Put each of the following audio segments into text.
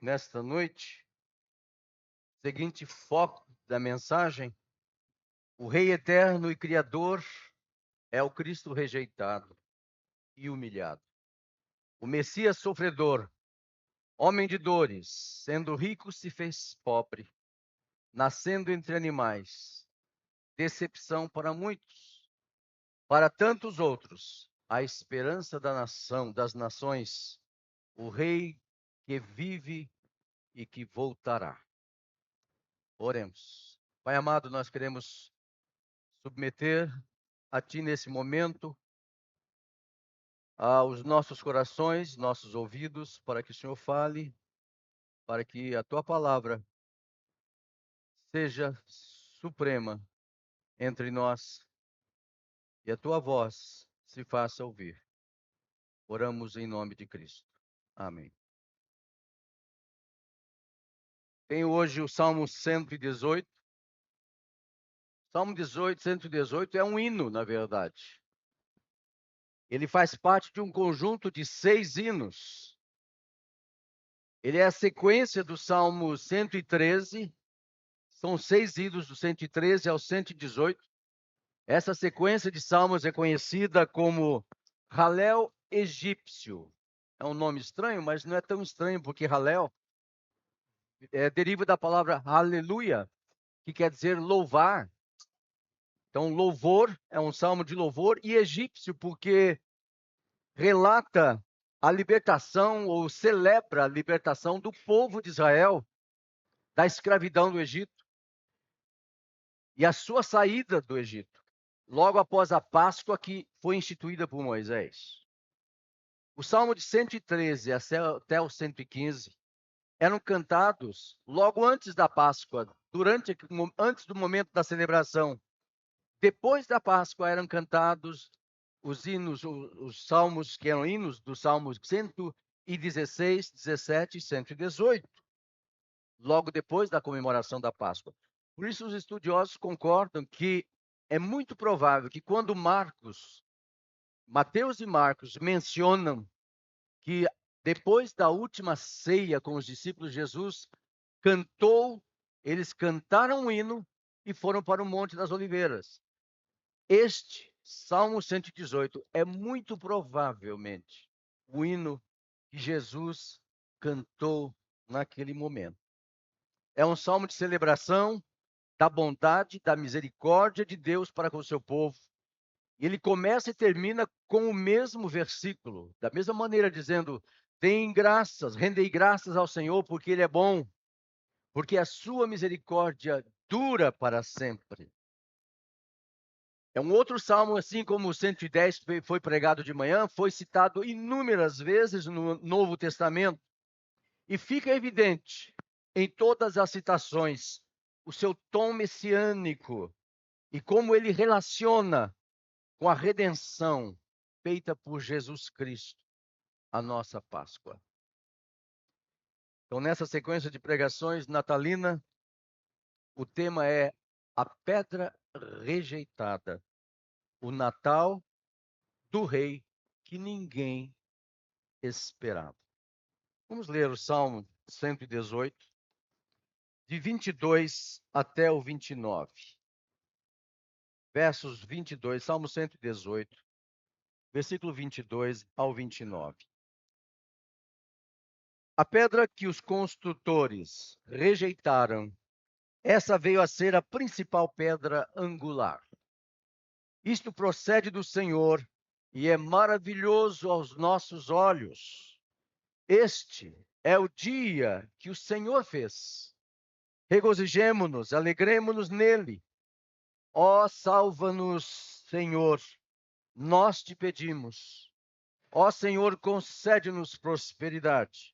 nesta noite. Seguinte foco da mensagem: o Rei eterno e Criador é o Cristo rejeitado e humilhado. O Messias sofredor, homem de dores, sendo rico se fez pobre, nascendo entre animais. Decepção para muitos, para tantos outros, a esperança da nação, das nações, o Rei que vive e que voltará. Oremos. Pai amado, nós queremos submeter a Ti nesse momento aos nossos corações, nossos ouvidos, para que o Senhor fale, para que a Tua palavra seja suprema entre nós e a Tua voz se faça ouvir. Oramos em nome de Cristo. Amém. Tenho hoje o Salmo 118. Salmo 118 é um hino, na verdade. Ele faz parte de um conjunto de 6 hinos. Ele é a sequência do Salmo 113. São 6 hinos do 113 ao 118. Essa sequência de salmos é conhecida como Halel egípcio. É um nome estranho, mas não é tão estranho, porque Halel deriva da palavra aleluia, que quer dizer louvar. Então, louvor é um salmo de louvor, e egípcio, porque relata a libertação ou celebra a libertação do povo de Israel da escravidão do Egito e a sua saída do Egito, logo após a Páscoa que foi instituída por Moisés. O Salmo de 113 até o 115 eram cantados logo antes da Páscoa, antes do momento da celebração. Depois da Páscoa eram cantados os hinos, os salmos que eram hinos dos Salmos 116, 17 e 118, logo depois da comemoração da Páscoa. Por isso os estudiosos concordam que é muito provável que quando Mateus e Marcos mencionam que depois da última ceia com os discípulos, Jesus eles cantaram um hino e foram para o Monte das Oliveiras. Este Salmo 118 é muito provavelmente o hino que Jesus cantou naquele momento. É um salmo de celebração da bondade, da misericórdia de Deus para com o seu povo. Ele começa e termina com o mesmo versículo, da mesma maneira, dizendo: rendei graças ao Senhor, porque Ele é bom, porque a sua misericórdia dura para sempre. É um outro salmo, assim como o 110 que foi pregado de manhã, foi citado inúmeras vezes no Novo Testamento, e fica evidente em todas as citações o seu tom messiânico e como ele relaciona com a redenção feita por Jesus Cristo, a nossa Páscoa. Então, nessa sequência de pregações natalina, o tema é a pedra rejeitada, o Natal do Rei que ninguém esperava. Vamos ler o Salmo 118, de 22 até o 29. Versos 22, Salmo 118, versículo 22 ao 29. A pedra que os construtores rejeitaram, essa veio a ser a principal pedra angular. Isto procede do Senhor e é maravilhoso aos nossos olhos. Este é o dia que o Senhor fez. Regozijemo-nos, alegremo-nos nele. Ó, salva-nos, Senhor, nós te pedimos. Ó Senhor, concede-nos prosperidade.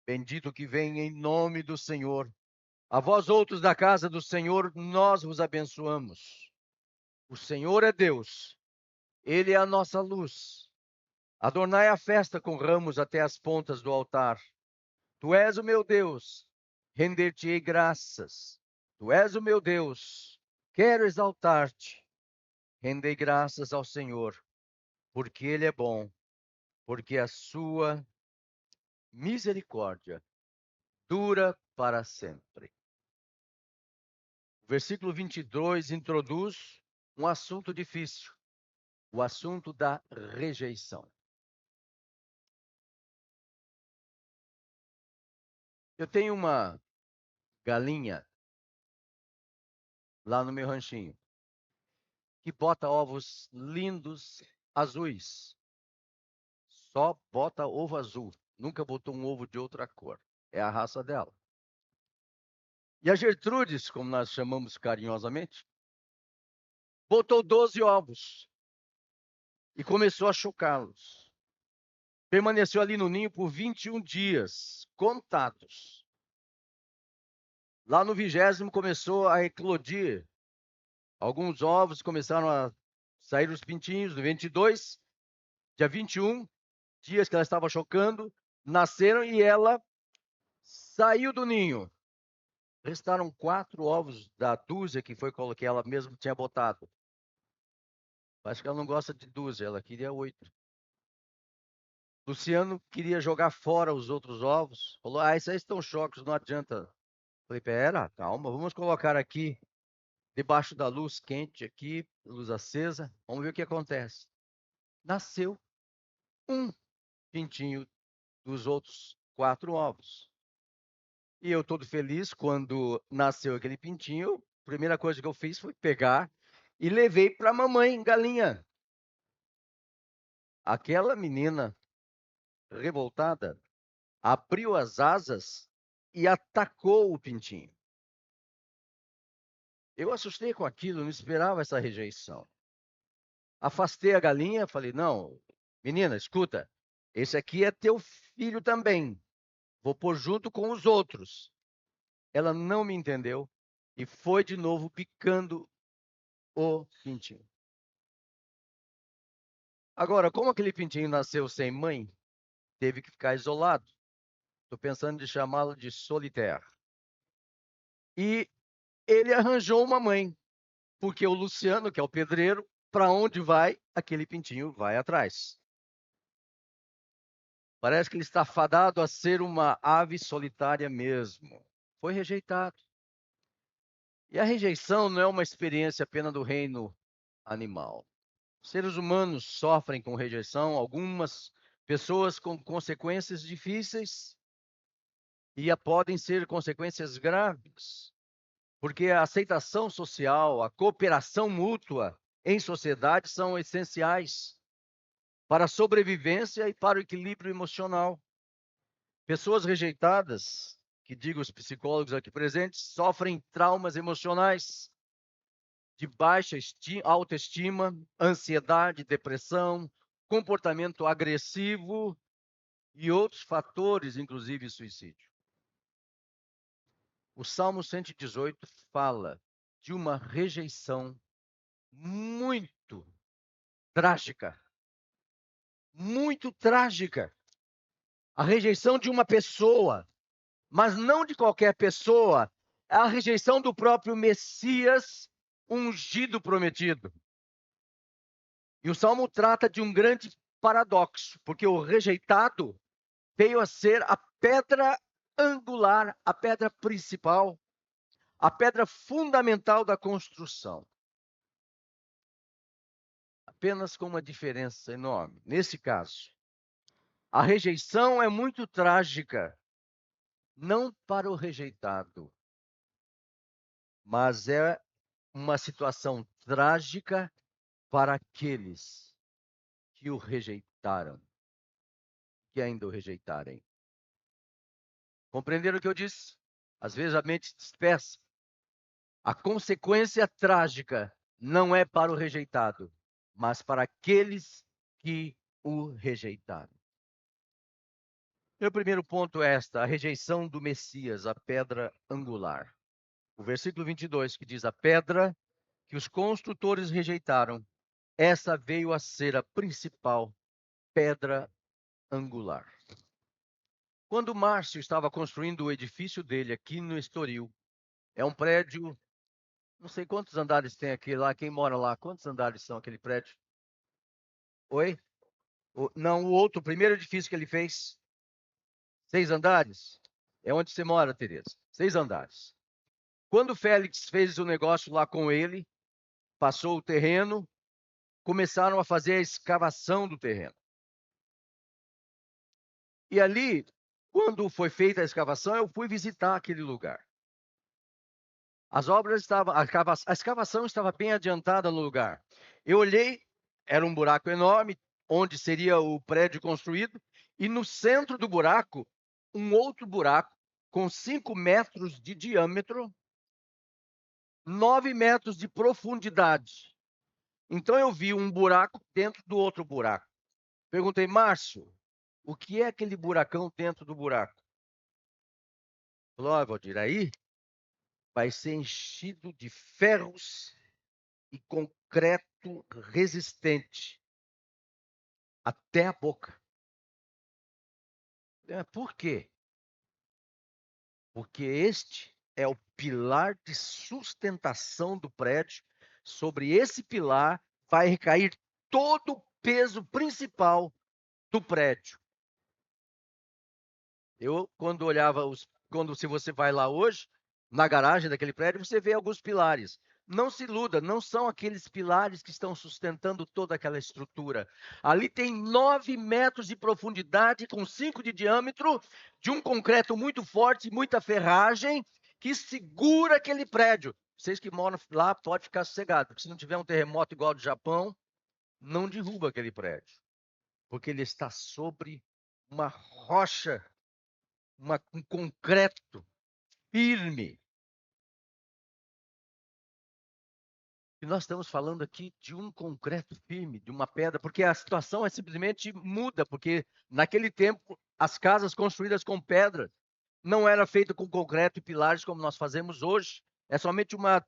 Bendito que vem em nome do Senhor. A vós outros da casa do Senhor, nós vos abençoamos. O Senhor é Deus, Ele é a nossa luz. Adornai a festa com ramos até as pontas do altar. Tu és o meu Deus, render-te-ei graças. Tu és o meu Deus, quero exaltar-te. Rendei graças ao Senhor, porque Ele é bom, porque a sua misericórdia dura para sempre. O versículo 22 introduz um assunto difícil, o assunto da rejeição. Eu tenho uma galinha lá no meu ranchinho, que bota ovos lindos, azuis. Só bota ovo azul. Nunca botou um ovo de outra cor. É a raça dela. E a Gertrudes, como nós chamamos carinhosamente, botou 12 ovos e começou a chocá-los. Permaneceu ali no ninho por 21 dias, contados. Lá no 20º começou a eclodir. Alguns ovos começaram a sair os pintinhos. No 22, dia 21, dias que ela estava chocando, nasceram e ela saiu do ninho. Restaram 4 ovos da dúzia que ela mesma tinha botado. Acho que ela não gosta de dúzia, ela queria 8. Luciano queria jogar fora os outros ovos. Falou, esses aí estão choques, não adianta. Falei, pera, calma, vamos colocar aqui, debaixo da luz quente aqui, luz acesa. Vamos ver o que acontece. Nasceu um pintinho dos outros 4 ovos. E eu todo feliz, quando nasceu aquele pintinho, a primeira coisa que eu fiz foi pegar e levei para a mamãe galinha. Aquela menina revoltada abriu as asas e atacou o pintinho. Eu assustei com aquilo, não esperava essa rejeição. Afastei a galinha, falei, não, menina, escuta, esse aqui é teu filho também. Vou pôr junto com os outros. Ela não me entendeu e foi de novo picando o pintinho. Agora, como aquele pintinho nasceu sem mãe, teve que ficar isolado. Estou pensando em chamá-lo de Solitaire. E ele arranjou uma mãe, porque o Luciano, que é o pedreiro, para onde vai, aquele pintinho vai atrás. Parece que ele está fadado a ser uma ave solitária mesmo. Foi rejeitado. E a rejeição não é uma experiência apenas do reino animal. Seres humanos sofrem com rejeição, algumas pessoas com consequências difíceis e podem ser consequências graves, porque a aceitação social, a cooperação mútua em sociedade são essenciais para a sobrevivência e para o equilíbrio emocional. Pessoas rejeitadas, que digo os psicólogos aqui presentes, sofrem traumas emocionais de baixa autoestima, ansiedade, depressão, comportamento agressivo e outros fatores, inclusive suicídio. O Salmo 118 fala de uma rejeição muito trágica. Muito trágica. A rejeição de uma pessoa, mas não de qualquer pessoa, é a rejeição do próprio Messias, ungido prometido. E o Salmo trata de um grande paradoxo, porque o rejeitado veio a ser a pedra angular, a pedra principal, a pedra fundamental da construção. Apenas com uma diferença enorme. Nesse caso, a rejeição é muito trágica, não para o rejeitado, mas é uma situação trágica para aqueles que o rejeitaram, que ainda o rejeitarem. Compreenderam o que eu disse? Às vezes a mente dispersa. A consequência trágica não é para o rejeitado, mas para aqueles que o rejeitaram. Meu primeiro ponto é a rejeição do Messias, a pedra angular. O versículo 22, que diz, a pedra que os construtores rejeitaram, essa veio a ser a principal pedra angular. Quando Márcio estava construindo o edifício dele aqui no Estoril, é um prédio, não sei quantos andares tem aqui lá, quem mora lá, quantos andares são aquele prédio? Oi? Não, o outro, o primeiro edifício que ele fez, 6 andares? É onde você mora, Tereza. 6 andares. Quando o Félix fez o negócio lá com ele, passou o terreno, começaram a fazer a escavação do terreno. E ali, quando foi feita a escavação, eu fui visitar aquele lugar. As obras estavam, a escavação estava bem adiantada no lugar. Eu olhei, era um buraco enorme, onde seria o prédio construído, e no centro do buraco, um outro buraco com 5 metros de diâmetro, 9 metros de profundidade. Então eu vi um buraco dentro do outro buraco. Perguntei, Márcio, o que é aquele buracão dentro do buraco? Falou, ó, Valdir, aí vai ser enchido de ferros e concreto resistente até a boca. Por quê? Porque este é o pilar de sustentação do prédio. Sobre esse pilar vai recair todo o peso principal do prédio. Eu, quando olhava se você vai lá hoje, na garagem daquele prédio, você vê alguns pilares. Não se iluda, não são aqueles pilares que estão sustentando toda aquela estrutura. Ali tem 9 metros de profundidade, com 5 de diâmetro, de um concreto muito forte, muita ferragem, que segura aquele prédio. Vocês que moram lá, pode ficar sossegado, porque se não tiver um terremoto igual ao do Japão, não derruba aquele prédio, porque ele está sobre uma rocha, um concreto firme. E nós estamos falando aqui de um concreto firme, de uma pedra, porque a situação é simplesmente muda, porque naquele tempo as casas construídas com pedra não eram feitas com concreto e pilares como nós fazemos hoje. É somente uma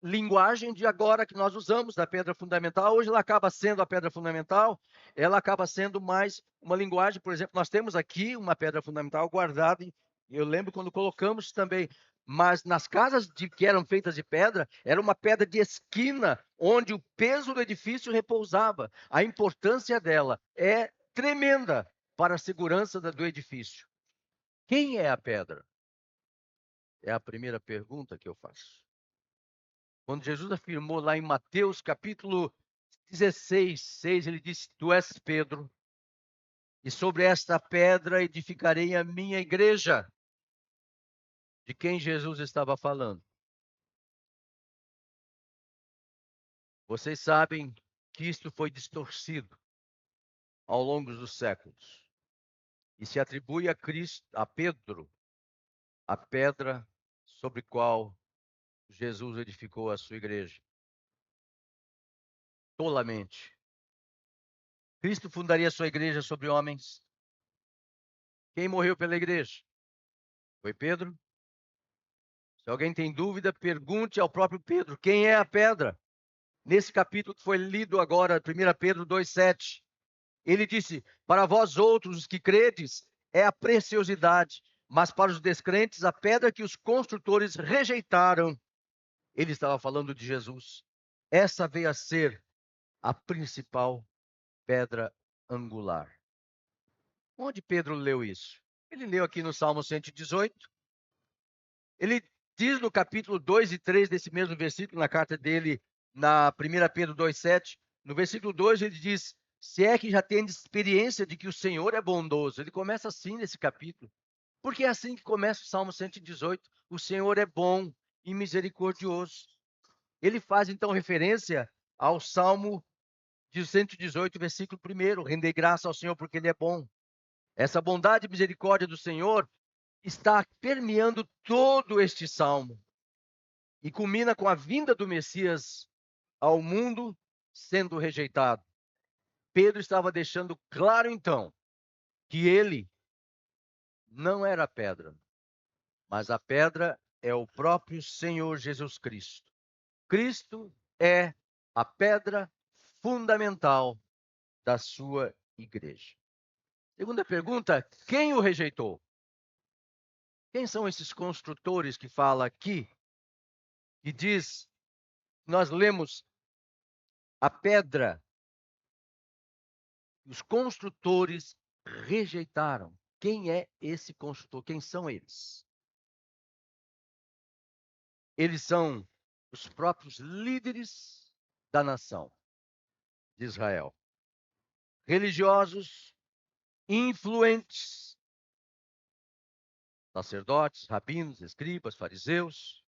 linguagem de agora que nós usamos da pedra fundamental. Hoje ela acaba sendo a pedra fundamental, ela acaba sendo mais uma linguagem. Por exemplo, nós temos aqui uma pedra fundamental guardada, e eu lembro quando colocamos também, mas nas casas que eram feitas de pedra, era uma pedra de esquina, onde o peso do edifício repousava. A importância dela é tremenda para a segurança do edifício. Quem é a pedra? É a primeira pergunta que eu faço. Quando Jesus afirmou lá em Mateus capítulo 16, 6, ele disse: Tu és Pedro, e sobre esta pedra edificarei a minha igreja. De quem Jesus estava falando? Vocês sabem que isto foi distorcido ao longo dos séculos e se atribui a Cristo, a Pedro, a pedra sobre qual Jesus edificou a sua igreja. Tolamente. Cristo fundaria a sua igreja sobre homens. Quem morreu pela igreja? Foi Pedro? Se alguém tem dúvida, pergunte ao próprio Pedro, quem é a pedra? Nesse capítulo que foi lido agora, 1 Pedro 2,7, ele disse, para vós outros, os que credes, é a preciosidade, mas para os descrentes, a pedra que os construtores rejeitaram. Ele estava falando de Jesus. Essa veio a ser a principal pedra angular. Onde Pedro leu isso? Ele leu aqui no Salmo 118. Ele diz no capítulo 2 e 3 desse mesmo versículo, na carta dele, na 1 Pedro 2,7, no versículo 2 ele diz, se é que já tem experiência de que o Senhor é bondoso. Ele começa assim nesse capítulo. Porque é assim que começa o Salmo 118. O Senhor é bom e misericordioso. Ele faz então referência ao Salmo de 118, versículo 1. Render graça ao Senhor porque Ele é bom. Essa bondade e misericórdia do Senhor está permeando todo este salmo e culmina com a vinda do Messias ao mundo sendo rejeitado. Pedro estava deixando claro então que ele não era pedra, mas a pedra é o próprio Senhor Jesus Cristo. Cristo é a pedra fundamental da sua igreja. Segunda pergunta, quem o rejeitou? Quem são esses construtores que fala aqui? Que diz, nós lemos a pedra, os construtores rejeitaram. Quem é esse consultor? Quem são eles? Eles são os próprios líderes da nação de Israel. Religiosos, influentes, sacerdotes, rabinos, escribas, fariseus.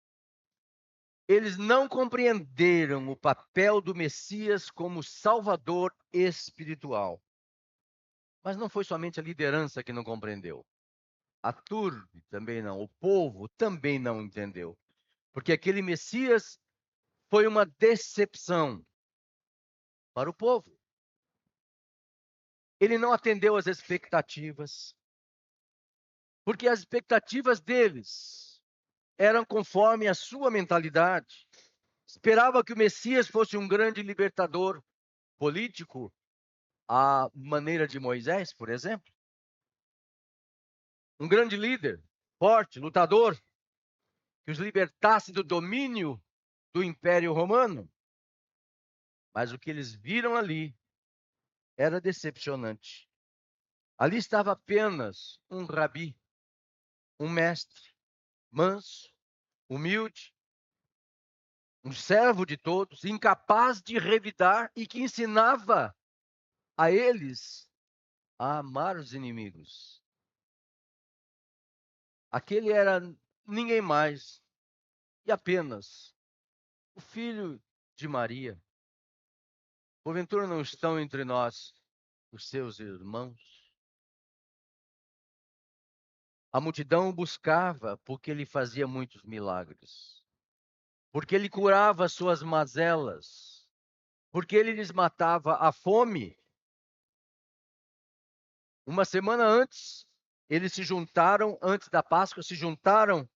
Eles não compreenderam o papel do Messias como salvador espiritual. Mas não foi somente a liderança que não compreendeu. A turbe também não, o povo também não entendeu. Porque aquele Messias foi uma decepção para o povo. Ele não atendeu às expectativas, porque as expectativas deles eram conforme a sua mentalidade. Esperava que o Messias fosse um grande libertador político, à maneira de Moisés, por exemplo. Um grande líder, forte, lutador, que os libertasse do domínio do Império Romano. Mas o que eles viram ali era decepcionante. Ali estava apenas um rabi, um mestre, manso, humilde, um servo de todos, incapaz de revidar e que ensinava a eles a amar os inimigos. Aquele era ninguém mais e apenas o filho de Maria. Porventura não estão entre nós os seus irmãos? A multidão o buscava porque ele fazia muitos milagres, porque ele curava suas mazelas, porque ele lhes matava a fome. Uma semana antes, eles se juntaram, antes da Páscoa, se juntaram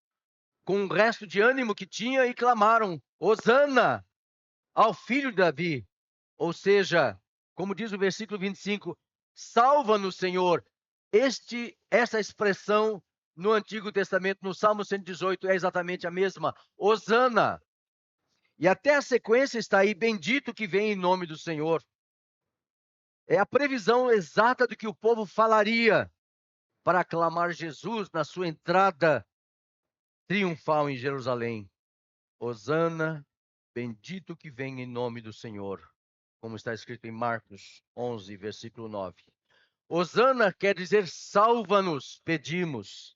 com o resto de ânimo que tinha e clamaram: Hosana ao filho de Davi. Ou seja, como diz o versículo 25, salva-nos, Senhor. Essa expressão no Antigo Testamento, no Salmo 118, é exatamente a mesma. Hosana. E até a sequência está aí, bendito que vem em nome do Senhor. É a previsão exata do que o povo falaria para aclamar Jesus na sua entrada triunfal em Jerusalém. Hosana, bendito que vem em nome do Senhor, como está escrito em Marcos 11, versículo 9. Hosana quer dizer salva-nos, pedimos.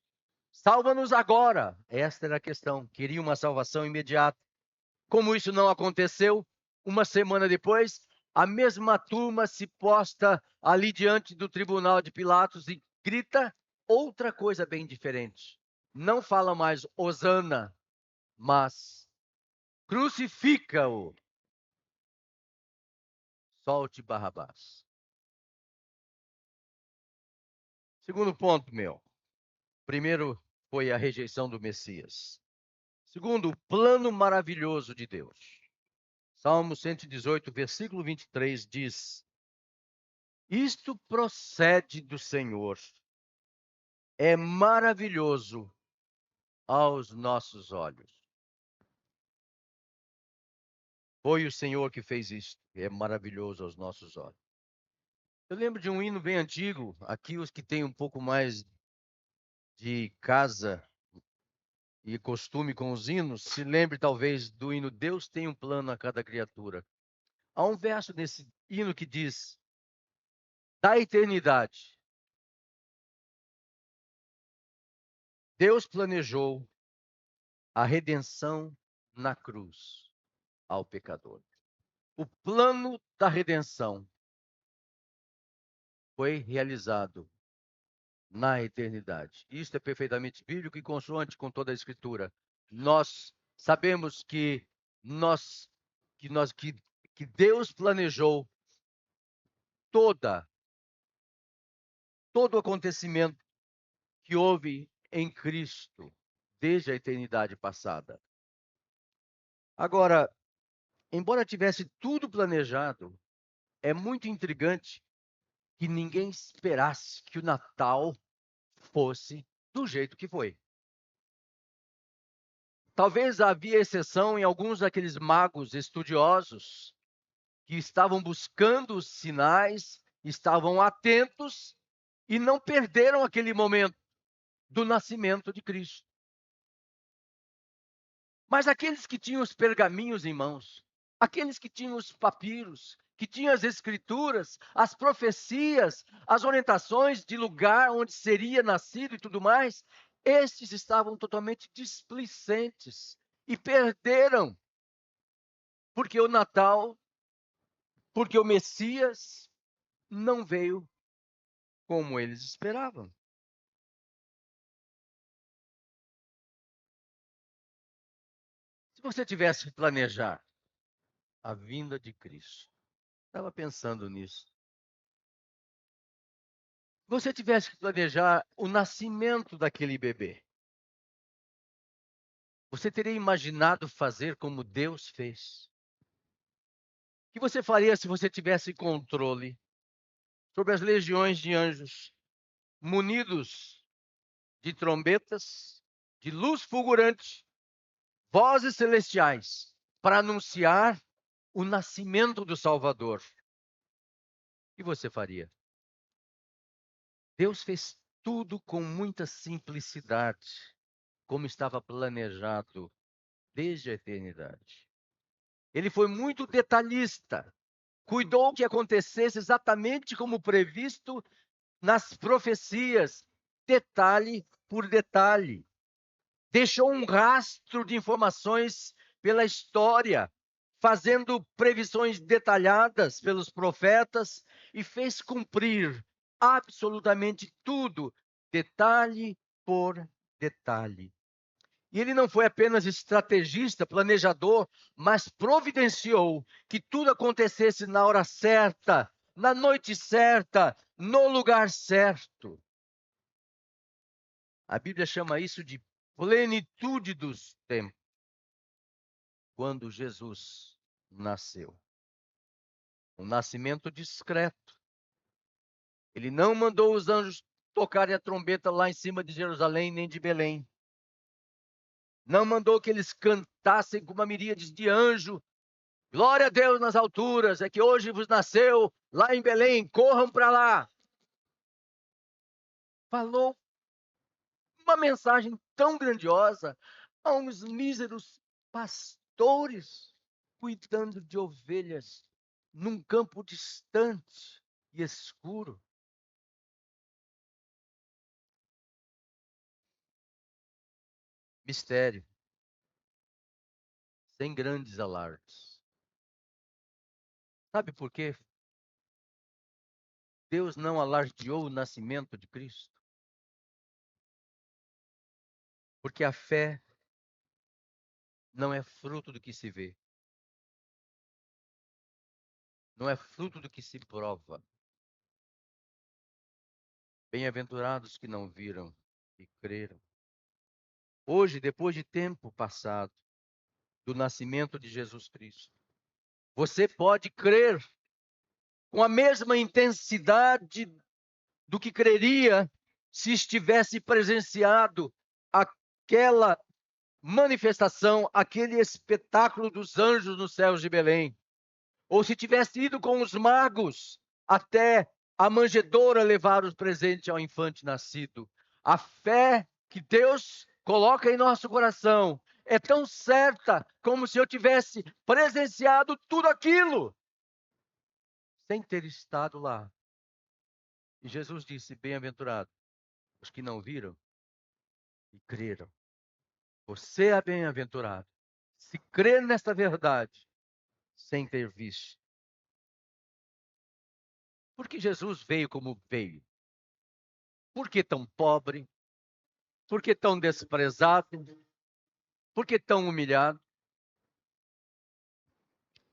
Salva-nos agora. Esta era a questão. Queria uma salvação imediata. Como isso não aconteceu, uma semana depois, a mesma turma se posta ali diante do tribunal de Pilatos e grita outra coisa bem diferente. Não fala mais Hosana, mas crucifica-o. Solte Barrabás. Segundo ponto meu. Primeiro foi a rejeição do Messias. Segundo, o plano maravilhoso de Deus. Salmo 118, versículo 23 diz: Isto procede do Senhor, é maravilhoso aos nossos olhos. Foi o Senhor que fez isto, é maravilhoso aos nossos olhos. Eu lembro de um hino bem antigo, aqui os que têm um pouco mais de casa e costume com os hinos, se lembre talvez do hino Deus tem um plano a cada criatura. Há um verso nesse hino que diz: da eternidade, Deus planejou a redenção na cruz ao pecador. O plano da redenção foi realizado na eternidade. Isto é perfeitamente bíblico e consoante com toda a Escritura. Nós sabemos que Deus planejou toda todo o acontecimento que houve em Cristo desde a eternidade passada. Agora, embora tivesse tudo planejado, é muito intrigante que ninguém esperasse que o Natal fosse do jeito que foi. Talvez havia exceção em alguns daqueles magos estudiosos que estavam buscando os sinais, estavam atentos e não perderam aquele momento do nascimento de Cristo. Mas aqueles que tinham os pergaminhos em mãos, aqueles que tinham os papiros, que tinham as escrituras, as profecias, as orientações de lugar onde seria nascido e tudo mais, estes estavam totalmente displicentes e perderam, porque o Natal, porque o Messias não veio como eles esperavam. Se você tivesse que planejar a vinda de Cristo, estava pensando nisso. Se você tivesse que planejar o nascimento daquele bebê, você teria imaginado fazer como Deus fez? O que você faria se você tivesse controle sobre as legiões de anjos, munidos de trombetas, de luz fulgurante, vozes celestiais, para anunciar o nascimento do Salvador? O que você faria? Deus fez tudo com muita simplicidade, como estava planejado desde a eternidade. Ele foi muito detalhista, cuidou que acontecesse exatamente como previsto nas profecias, detalhe por detalhe. Deixou um rastro de informações pela história, fazendo previsões detalhadas pelos profetas e fez cumprir absolutamente tudo, detalhe por detalhe. E ele não foi apenas estrategista, planejador, mas providenciou que tudo acontecesse na hora certa, na noite certa, no lugar certo. A Bíblia chama isso de plenitude dos tempos, quando Jesus nasceu. Um nascimento discreto. Ele não mandou os anjos tocarem a trombeta lá em cima de Jerusalém, nem de Belém. Não mandou que eles cantassem com uma miríade de anjo. Glória a Deus nas alturas, é que hoje vos nasceu lá em Belém, corram para lá. Falou uma mensagem tão grandiosa a uns míseros pastores cuidando de ovelhas num campo distante e escuro. Mistério, sem grandes alardes. Sabe por quê? Deus não alardeou o nascimento de Cristo? Porque a fé não é fruto do que se vê, não é fruto do que se prova. Bem-aventurados que não viram e creram. Hoje, depois de tempo passado do nascimento de Jesus Cristo, você pode crer com a mesma intensidade do que creria se estivesse presenciado aquela manifestação, aquele espetáculo dos anjos nos céus de Belém. Ou se tivesse ido com os magos até a manjedoura levar os presentes ao infante nascido. A fé que Deus coloca em nosso coração é tão certa como se eu tivesse presenciado tudo aquilo sem ter estado lá. E Jesus disse: bem-aventurado os que não viram e creram. Você é bem-aventurado se crer nesta verdade sem ter visto. Porque Jesus veio como veio. Por que tão pobre? Por que tão desprezado? Por que tão humilhado?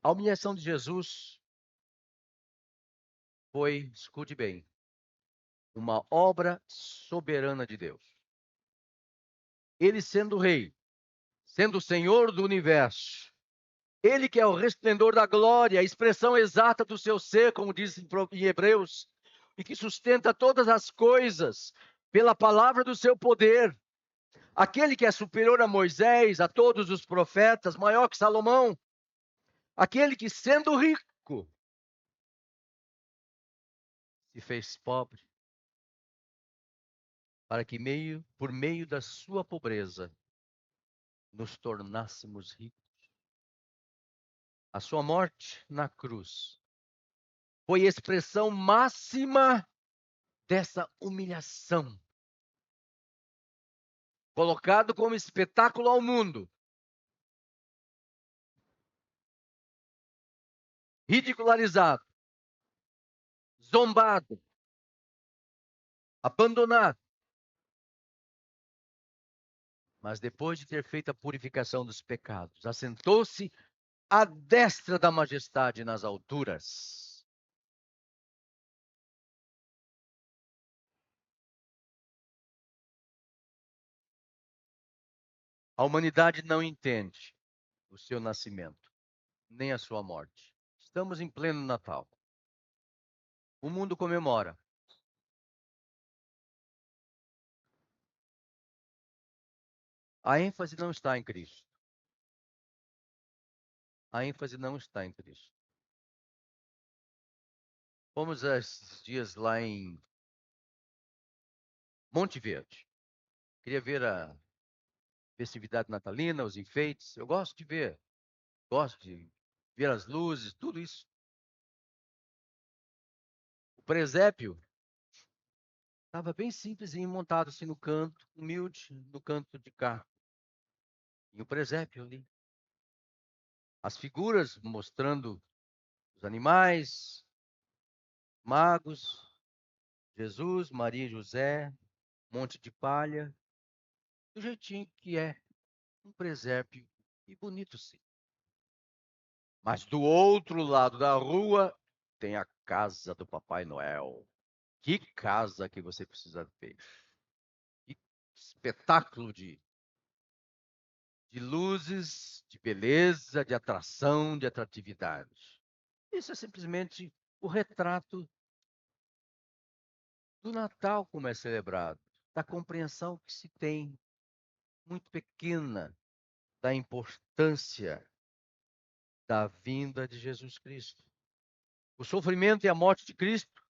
A humilhação de Jesus foi, escute bem, uma obra soberana de Deus. Ele sendo rei, sendo o Senhor do universo, ele que é o resplendor da glória, a expressão exata do seu ser, como diz em Hebreus, e que sustenta todas as coisas pela palavra do seu poder, aquele que é superior a Moisés, a todos os profetas, maior que Salomão, aquele que sendo rico, se fez pobre para que por meio da sua pobreza nos tornássemos ricos. A sua morte na cruz foi a expressão máxima dessa humilhação, colocado como espetáculo ao mundo, ridicularizado, zombado, abandonado. Mas depois de ter feito a purificação dos pecados, assentou-se à destra da majestade nas alturas. A humanidade não entende o seu nascimento, nem a sua morte. Estamos em pleno Natal. O mundo comemora. A ênfase não está em Cristo. A ênfase não está em Cristo. Fomos esses dias lá em Monte Verde. Queria ver a festividade natalina, os enfeites. Eu gosto de ver. Gosto de ver as luzes, tudo isso. O presépio estava bem simplesinho, montado assim no canto, humilde, no canto de cá. E o presépio ali. As figuras mostrando os animais, magos, Jesus, Maria e José, monte de palha, do jeitinho que é um presépio e bonito sim. Mas do outro lado da rua tem a casa do Papai Noel. Que casa que você precisa ver. Que espetáculo de luzes, de beleza, de atração, de atratividade. Isso é simplesmente o retrato do Natal como é celebrado, da compreensão que se tem, muito pequena, da importância da vinda de Jesus Cristo. O sofrimento e a morte de Cristo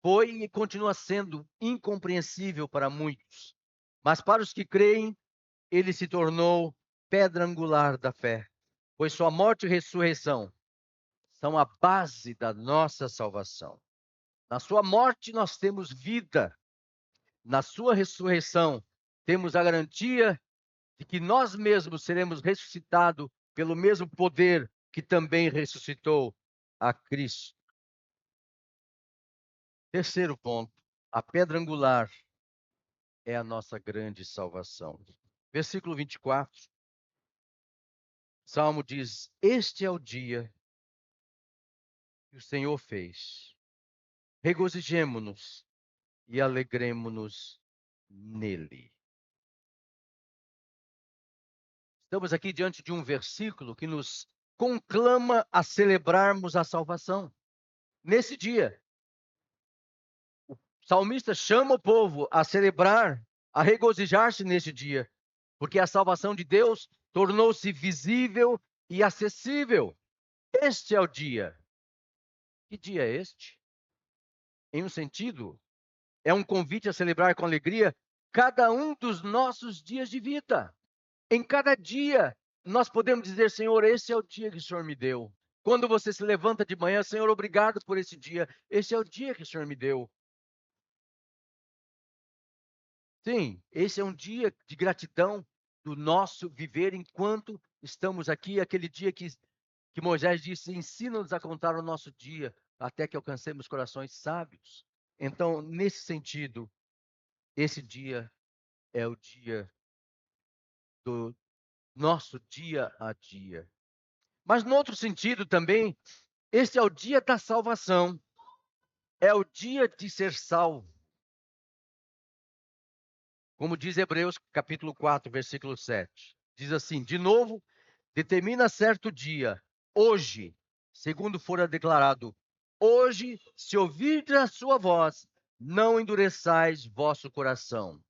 foi e continua sendo incompreensível para muitos, mas para os que creem, ele se tornou pedra angular da fé, pois sua morte e ressurreição são a base da nossa salvação. Na sua morte nós temos vida, na sua ressurreição temos a garantia de que nós mesmos seremos ressuscitados pelo mesmo poder que também ressuscitou a Cristo. Terceiro ponto, a pedra angular é a nossa grande salvação. Versículo 24, Salmo diz: Este é o dia que o Senhor fez. Regozijemo-nos e alegremo-nos nele. Estamos aqui diante de um versículo que nos conclama a celebrarmos a salvação. Nesse dia, o salmista chama o povo a celebrar, a regozijar-se nesse dia, porque a salvação de Deus tornou-se visível e acessível. Este é o dia. Que dia é este? Em um sentido, é um convite a celebrar com alegria cada um dos nossos dias de vida. Em cada dia, nós podemos dizer: Senhor, esse é o dia que o Senhor me deu. Quando você se levanta de manhã, Senhor, obrigado por esse dia. Esse é o dia que o Senhor me deu. Sim, esse é um dia de gratidão do nosso viver enquanto estamos aqui. Aquele dia que Moisés disse: ensina-nos a contar o nosso dia, até que alcancemos corações sábios. Então, nesse sentido, esse dia é o dia do nosso dia a dia. Mas, no outro sentido também, esse é o dia da salvação. É o dia de ser salvo. Como diz Hebreus capítulo 4, versículo 7. Diz assim: de novo, determina certo dia, hoje, segundo fora declarado, hoje, se ouvirdes a sua voz, não endureçais vosso coração.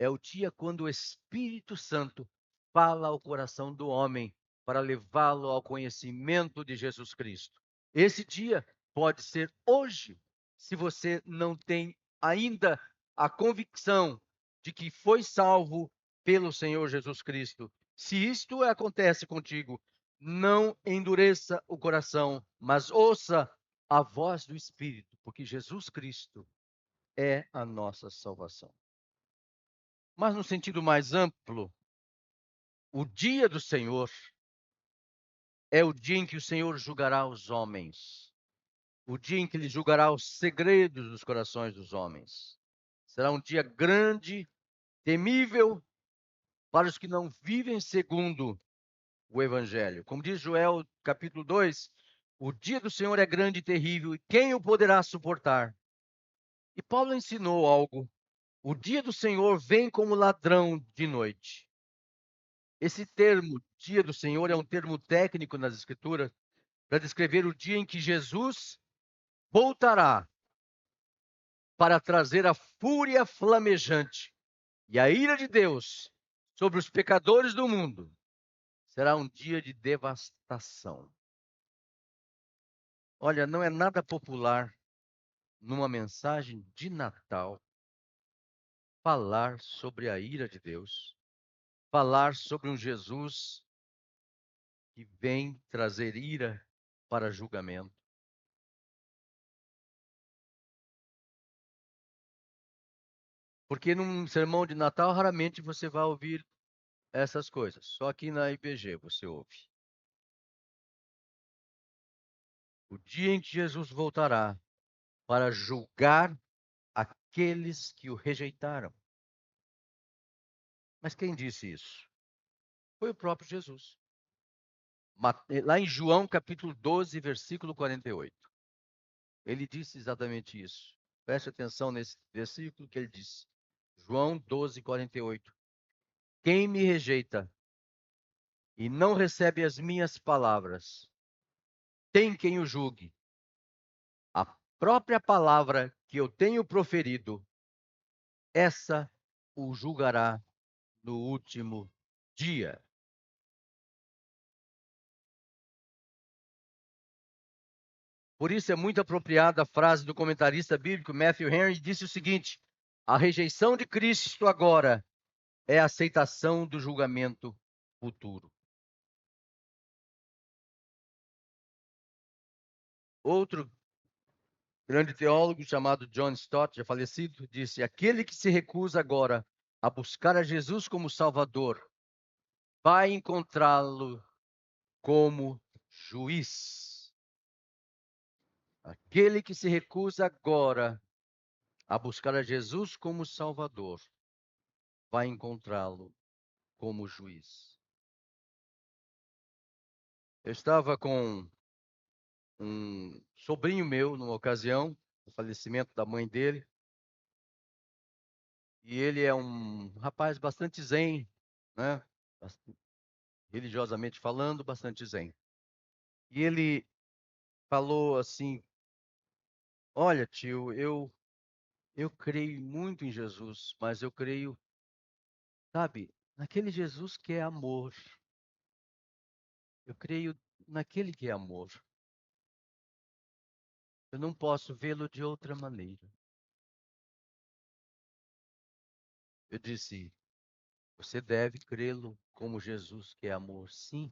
É o dia quando o Espírito Santo fala ao coração do homem para levá-lo ao conhecimento de Jesus Cristo. Esse dia pode ser hoje, se você não tem ainda a convicção de que foi salvo pelo Senhor Jesus Cristo. Se isto acontece contigo, não endureça o coração, mas ouça a voz do Espírito, porque Jesus Cristo é a nossa salvação. Mas no sentido mais amplo, o dia do Senhor é o dia em que o Senhor julgará os homens. O dia em que ele julgará os segredos dos corações dos homens. Será um dia grande, temível, para os que não vivem segundo o Evangelho. Como diz Joel, capítulo 2, o dia do Senhor é grande e terrível, e quem o poderá suportar? E Paulo ensinou algo. O dia do Senhor vem como ladrão de noite. Esse termo, dia do Senhor, é um termo técnico nas Escrituras para descrever o dia em que Jesus voltará para trazer a fúria flamejante e a ira de Deus sobre os pecadores do mundo. Será um dia de devastação. Olha, não é nada popular numa mensagem de Natal falar sobre a ira de Deus, falar sobre um Jesus que vem trazer ira para julgamento. Porque num sermão de Natal raramente você vai ouvir essas coisas. Só aqui na IPG você ouve. O dia em que Jesus voltará para julgar aqueles que o rejeitaram. Mas quem disse isso? Foi o próprio Jesus. Lá em João capítulo 12, versículo 48. Ele disse exatamente isso. Preste atenção nesse versículo que ele disse. João 12, 48. Quem me rejeita e não recebe as minhas palavras, tem quem o julgue. A própria palavra que eu tenho proferido, essa o julgará no último dia. Por isso é muito apropriada a frase do comentarista bíblico Matthew Henry, disse o seguinte: a rejeição de Cristo agora é a aceitação do julgamento futuro. Outro grande teólogo chamado John Stott, já falecido, disse: aquele que se recusa agora a buscar a Jesus como Salvador, vai encontrá-lo como juiz. Aquele que se recusa agora a buscar a Jesus como Salvador, vai encontrá-lo como juiz. Eu estava com um sobrinho meu numa ocasião, o falecimento da mãe dele, e ele é um rapaz bastante zen, né? Religiosamente falando, bastante zen. E ele falou assim: olha, tio, eu creio muito em Jesus, mas eu creio, sabe, naquele Jesus que é amor. Eu creio naquele que é amor. Eu não posso vê-lo de outra maneira. Eu disse: você deve crê-lo como Jesus que é amor, sim.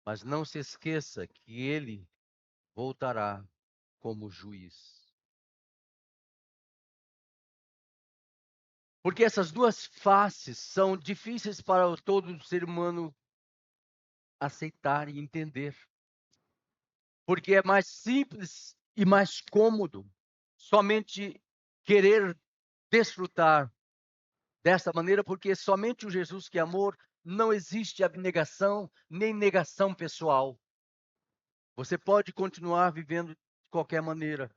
Mas não se esqueça que ele voltará como juiz. Porque essas duas faces são difíceis para todo ser humano aceitar e entender. Porque é mais simples e mais cômodo somente querer desfrutar dessa maneira, porque somente o Jesus que é amor, não existe abnegação nem negação pessoal. Você pode continuar vivendo de qualquer maneira,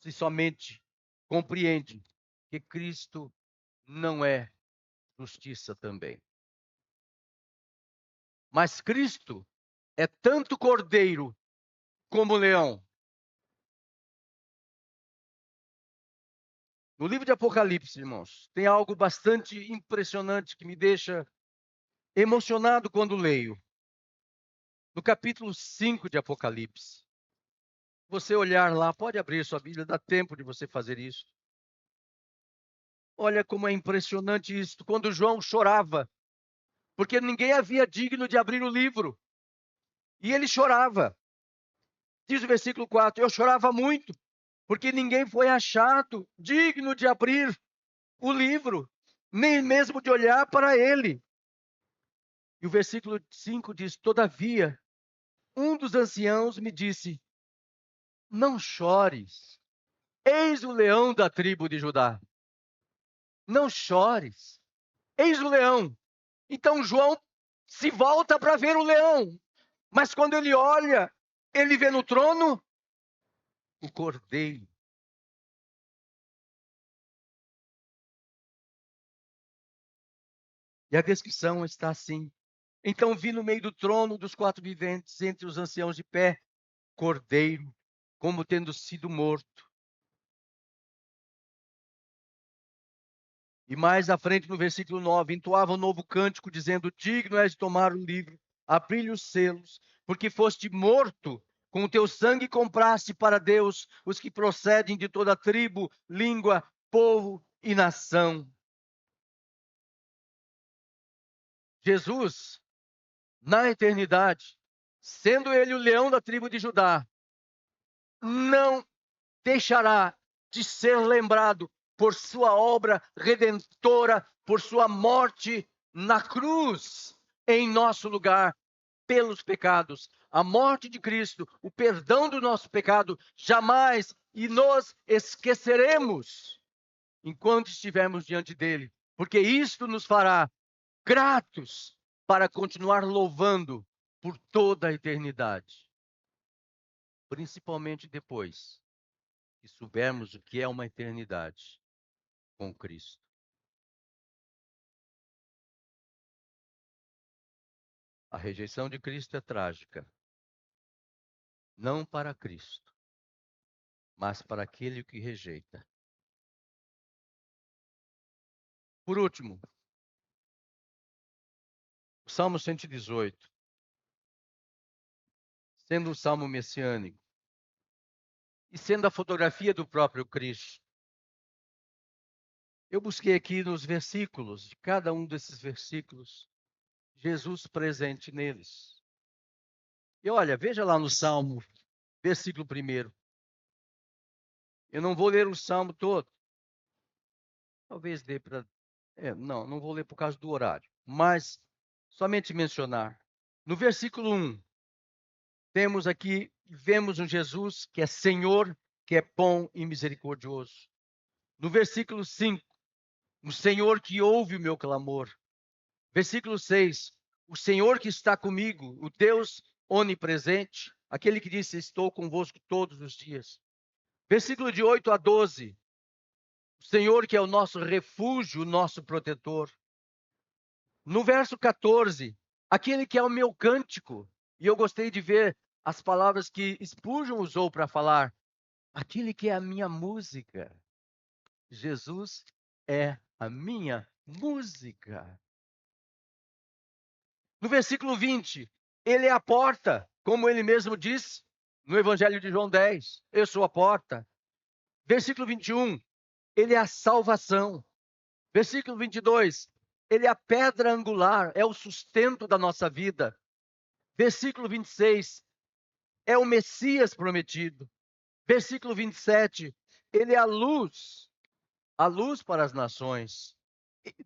se somente compreende que Cristo não é justiça também. Mas Cristo é tanto cordeiro como leão. No livro de Apocalipse, irmãos, tem algo bastante impressionante que me deixa emocionado quando leio. No capítulo 5 de Apocalipse, você olhar lá, pode abrir sua Bíblia, dá tempo de você fazer isso. Olha como é impressionante isso. Quando João chorava, porque ninguém havia digno de abrir o livro. E ele chorava. Diz o versículo 4: eu chorava muito, porque ninguém foi achado digno de abrir o livro, nem mesmo de olhar para ele. E o versículo 5 diz: todavia, um dos anciãos me disse: não chores, eis o leão da tribo de Judá. Não chores, eis o leão. Então João se volta para ver o leão, mas quando ele olha, ele vê no trono o cordeiro. E a descrição está assim: então vi no meio do trono dos quatro viventes, entre os anciãos de pé, cordeiro, como tendo sido morto. E mais à frente, no versículo 9, entoava um novo cântico, dizendo: digno és de tomar o livro, abrir os selos, porque foste morto, com o teu sangue compraste para Deus os que procedem de toda tribo, língua, povo e nação. Jesus, na eternidade, sendo ele o leão da tribo de Judá, não deixará de ser lembrado por sua obra redentora, por sua morte na cruz, em nosso lugar, pelos pecados. A morte de Cristo, o perdão do nosso pecado, jamais e nos esqueceremos enquanto estivermos diante dele, porque isto nos fará gratos para continuar louvando por toda a eternidade, principalmente depois que soubermos o que é uma eternidade com Cristo. A rejeição de Cristo é trágica, não para Cristo, mas para aquele que rejeita. Por último, o Salmo 118, sendo um salmo messiânico e sendo a fotografia do próprio Cristo, eu busquei aqui nos versículos, de cada um desses versículos, Jesus presente neles. E olha, veja lá no Salmo, versículo 1. Eu não vou ler o Salmo todo. Talvez dê para... não vou ler por causa do horário. Mas, somente mencionar. No versículo 1, vemos um Jesus que é Senhor, que é bom e misericordioso. No versículo 5, o Senhor que ouve o meu clamor. Versículo 6, o Senhor que está comigo, o Deus onipresente, aquele que disse: estou convosco todos os dias. Versículo de 8 a 12, o Senhor que é o nosso refúgio, o nosso protetor. No verso 14, aquele que é o meu cântico, e eu gostei de ver as palavras que Spurgeon usou para falar, aquele que é a minha música. Jesus é a minha música. No versículo 20, ele é a porta, como ele mesmo disse no Evangelho de João 10, eu sou a porta. Versículo 21, ele é a salvação. Versículo 22, ele é a pedra angular, é o sustento da nossa vida. Versículo 26, é o Messias prometido. Versículo 27, ele é a luz para as nações.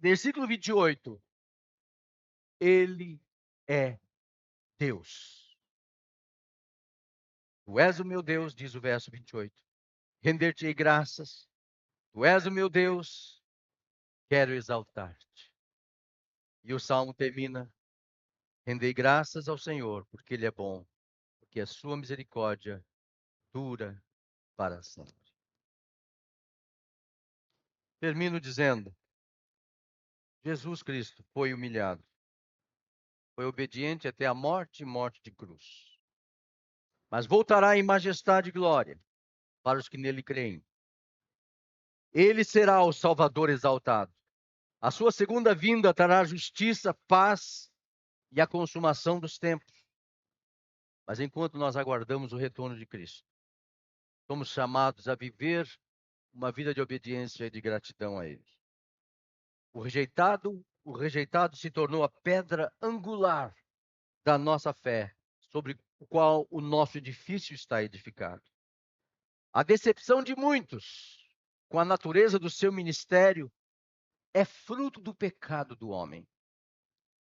Versículo 28, ele é Deus. Tu és o meu Deus, diz o verso 28. Render-te-ei graças. Tu és o meu Deus, quero exaltar-te. E o salmo termina: rendei graças ao Senhor, porque Ele é bom, porque a sua misericórdia dura para sempre. Termino dizendo: Jesus Cristo foi humilhado, foi obediente até a morte e morte de cruz. Mas voltará em majestade e glória para os que nele creem. Ele será o Salvador exaltado. A sua segunda vinda trará justiça, paz e a consumação dos tempos. Mas enquanto nós aguardamos o retorno de Cristo, somos chamados a viver uma vida de obediência e de gratidão a Ele. O rejeitado se tornou a pedra angular da nossa fé, sobre o qual o nosso edifício está edificado. A decepção de muitos com a natureza do seu ministério é fruto do pecado do homem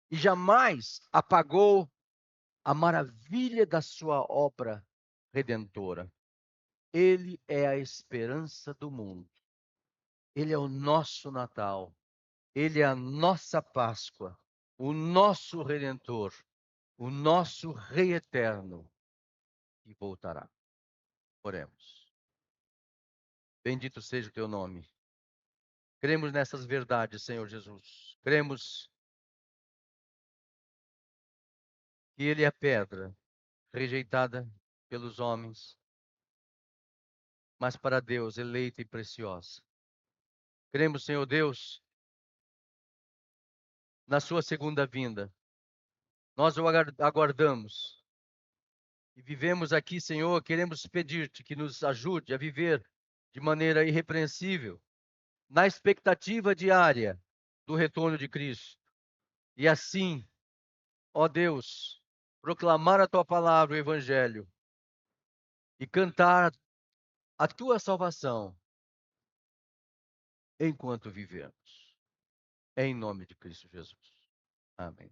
e jamais apagou a maravilha da sua obra redentora. Ele é a esperança do mundo. Ele é o nosso Natal. Ele é a nossa Páscoa, o nosso Redentor, o nosso Rei eterno, que voltará. Oremos. Bendito seja o teu nome. Cremos nessas verdades, Senhor Jesus. Cremos que Ele é a pedra rejeitada pelos homens, mas para Deus eleita e preciosa. Cremos, Senhor Deus, na sua segunda vinda. Nós o aguardamos e vivemos aqui, Senhor, queremos pedir-te que nos ajude a viver de maneira irrepreensível, na expectativa diária do retorno de Cristo. E assim, ó Deus, proclamar a tua palavra, o Evangelho, e cantar a tua salvação enquanto vivemos. Em nome de Cristo Jesus. Amém.